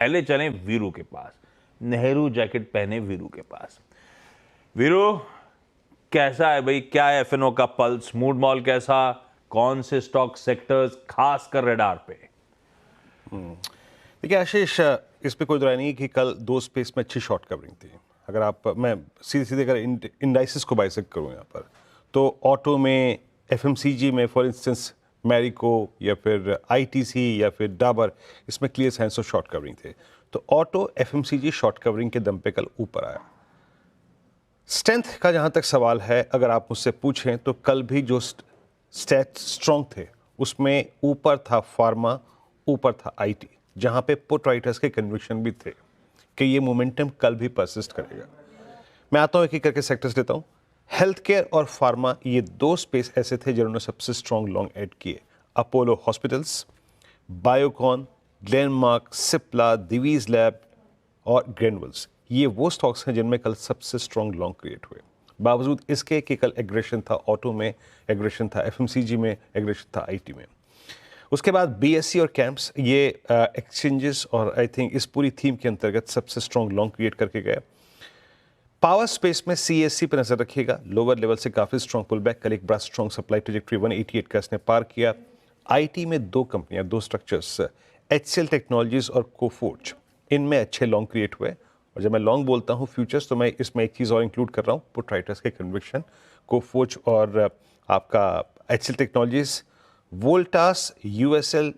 पहले चलें वीरू के पास। नेहरू जैकेट पहने वीरू के पास। वीरू, कैसा है भाई, क्या है एफएनओ का पल्स, मूड मॉल कैसा, कौन से स्टॉक सेक्टर्स खास कर रडार पे? देखिए आशीष, इस पे कोई दो राय नहीं कि कल दो स्पेस में अच्छी शॉर्ट कवरिंग थी। अगर आप मैं सीधे सीधे अगर इंडाइसिस को बाइसेक्ट करूँ यहाँ पर, तो ऑटो में, एफएमसीजी में फॉर इंस्टेंस मैरिको या फिर आईटीसी या फिर डाबर, इसमें clear signs of short covering थे। तो ऑटो एफएमसीजी शॉर्ट कवरिंग के दम पे कल ऊपर आया। स्ट्रेंथ का जहाँ तक सवाल है, अगर आप मुझसे पूछें तो कल भी जो स्टैट स्ट्रॉन्ग थे उसमें ऊपर था फार्मा, ऊपर था आईटी, जहाँ पे पुट राइटर्स के कन्विक्शन भी थे कि ये मोमेंटम कल भी परसिस्ट करेगा। मैं आता हूँ एक एक करके सेक्टर्स लेता हूँ। हेल्थ केयर और फार्मा, ये दो स्पेस ऐसे थे जिन्होंने सबसे स्ट्रॉन्ग लॉन्ग एड किए। Apollo Hospitals, Biocon, Glenmark, Cipla, Divi's lab और ग्रेनुअल्स, ये वो स्टॉक्स हैं जिनमें कल सबसे स्ट्रॉन्ग लॉन्ग क्रिएट हुए। बावजूद इसके कि कल एग्रेशन था ऑटो में, एग्रेशन था एफएमसीजी में, एग्रेशन था आईटी में। उसके बाद बीएससी और कैंप्स, ये एक्सचेंजेस और आई थिंक इस पूरी थीम के अंतर्गत सबसे स्ट्रॉन्ग लॉन्ग क्रिएट करके गए। पावर स्पेस में सीएससी पर नजर रखिएगा, लोअर लेवल से काफी स्ट्रॉन्ग पुल बैक, कल एक बड़ा स्ट्रॉन्ग सप्लाई ट्रेजेक्टरी 188 का इसने पार किया। आईटी में दो कंपनियां, दो स्ट्रक्चर्स, एचसीएल टेक्नोलॉजीज और कोफोर्ज, इनमें अच्छे लॉन्ग क्रिएट हुए। और जब मैं लॉन्ग बोलता हूँ फ्यूचर्स, तो मैं इसमें एक चीज़ और इंक्लूड कर रहा हूँ, पुट राइटर्स के कन्विक्शन, कोफोर्ज और आपका HCL technologies, Voltas, USL,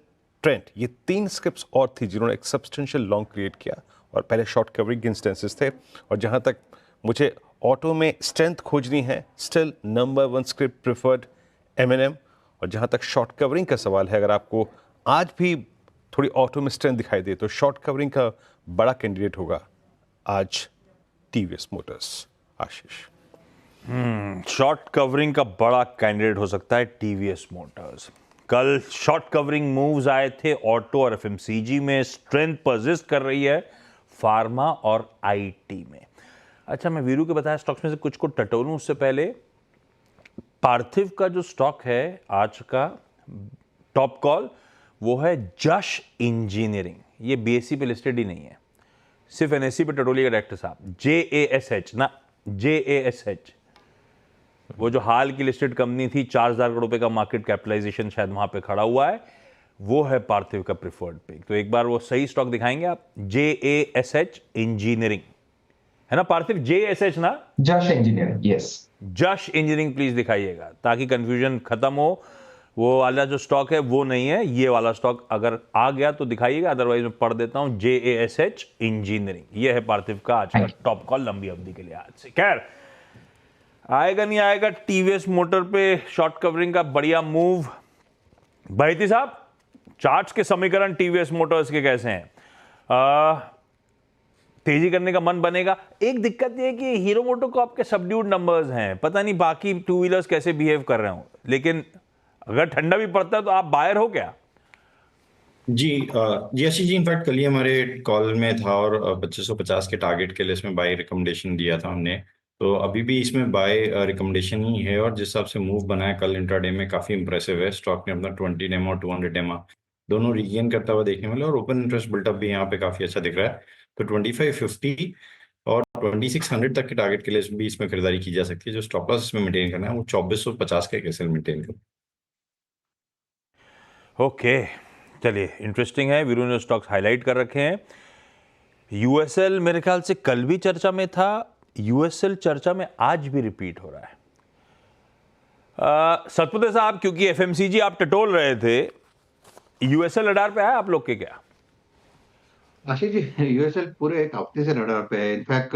Trent, ये तीन स्क्रिप्ट्स और थी जिन्होंने एक सब्सटेंशियल लॉन्ग क्रिएट किया और पहले शॉर्ट कवरिंग इंस्टेंसेस थे। और जहाँ तक मुझे ऑटो में स्ट्रेंथ खोजनी है, still number one script preferred MNM. और जहाँ तक शॉर्ट कवरिंग का सवाल है, अगर आपको आज भी थोड़ी ऑटो में स्ट्रेंथ दिखाई दे तो शॉर्ट कवरिंग का बड़ा कैंडिडेट होगा आज टीवीएस मोटर्स। आशीष, शॉर्ट कवरिंग का बड़ा कैंडिडेट हो सकता है टीवीएस मोटर्स। कल शॉर्ट कवरिंग मूव्स आए थे ऑटो और एफएमसीजी में, स्ट्रेंथ परसिस्ट कर रही है फार्मा और आईटी में। अच्छा, मैं वीरू के बताया स्टॉक्स में से कुछ को टटोलूं उससे पहले, पार्थिव का जो स्टॉक है आज का टॉप कॉल, वो है जश इंजीनियरिंग। ये बीएससी पे लिस्टेड ही नहीं है, सिर्फ एनएससी पे टटोलिएगा डायरेक्टर साहब। JASH ना, JASH, वो जो हाल की लिस्टेड कंपनी थी, 4,000 करोड़ रुपए का मार्केट कैपिटलाइजेशन शायद वहां पे खड़ा हुआ है, वो है पार्थिव का प्रिफर्ड पिक। तो एक बार वो सही स्टॉक दिखाएंगे आप? JASH इंजीनियरिंग है ना पार्थिव? JASH ना, जश इंजीनियरिंग, यस, जश इंजीनियरिंग प्लीज दिखाइएगा ताकि कंफ्यूजन खत्म हो। वो वाला जो स्टॉक है वो नहीं है, ये वाला स्टॉक अगर आ गया तो दिखाइएगा, अदरवाइज मैं पढ़ देता हूं JASH इंजीनियरिंग। ये है पार्थिव का आज का टॉप कॉल लंबी अवधि के लिए आज से। खैर, आएगा नहीं आएगा टीवीएस मोटर पे शॉर्ट कवरिंग का बढ़िया मूव। भाईती साहब, चार्ट्स के समीकरण टीवीएस मोटर्स के कैसे हैं? तेजी करने का मन बनेगा। एक दिक्कत यह है कि हीरो मोटोकॉर्प के सबड्यूड नंबर्स हैं, पता नहीं बाकी टू व्हीलर्स कैसे बिहेव कर रहे हो, लेकिन अगर ठंडा भी पड़ता है तो आप बायर हो क्या? जी जीएसटी जी, इनफैक्ट कल ही हमारे कॉल में था और 2550 के टारगेट के लिए इसमें बाय रिकमेंडेशन दिया था हमने। तो अभी भी इसमें बाय रिकमेंडेशन ही है और जिस हिसाब से मूव बना है कल इंट्राडे में काफ़ी इंप्रेसिव है। स्टॉक ने अपना 20 डेमा और 200 डेमा दोनों रीगेन करता हुआ देखने मिला और ओपन इंटरेस्ट बिल्टअप भी यहाँ पे काफ़ी अच्छा दिख रहा है। तो 2550 और 2600 तक के टारगेट के लिए भी इसमें खरीदारी की जा सकती है। जो स्टॉप लॉस इसमें मेंटेन करना है वो 2450 का एक एसएल मेंटेन करना। ओके, चलिए, इंटरेस्टिंग है। वीरू ने स्टॉक्स हाईलाइट कर रखे हैं। यूएसएल मेरे ख्याल से कल भी चर्चा में था, यूएसएल चर्चा में आज भी रिपीट हो रहा है। सतपुते साहब, क्योंकि एफएमसीजी आप टटोल रहे थे, यूएसएल रडार पे है आप लोग के क्या? आशीष जी, यूएसएल पूरे एक हफ्ते से रडार पे है। इनफैक्ट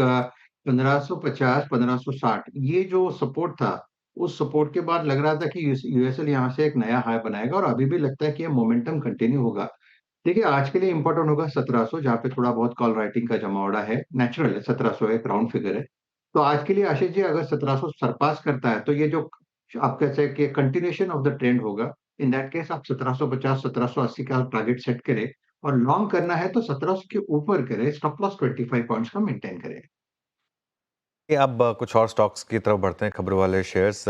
1550 1560 ये जो सपोर्ट था, उस सपोर्ट के बाद लग रहा था कि यूएसएल यहाँ से एक नया हाई बनाएगा और अभी भी लगता है कि ये मोमेंटम कंटिन्यू होगा। देखिए, आज के लिए इंपॉर्टेंट होगा 1700, जहाँ पे थोड़ा बहुत कॉल राइटिंग का जमावड़ा है, नेचुरल है, 1700 एक राउंड फिगर है। तो आज के लिए आशीष जी, अगर 1700 सरपास करता है तो ये जो आप कहते हैं कि कंटिन्यूएशन ऑफ द ट्रेंड होगा। इन दैट केस आप 1750 1780 का टारगेट सेट करें और लॉन्ग करना है तो 1700 के ऊपर करें, स्टॉप लॉस 25 पॉइंट्स का मेंटेन करें। अब कुछ और स्टॉक्स की तरफ बढ़ते हैं, खबरों वाले शेयर्स।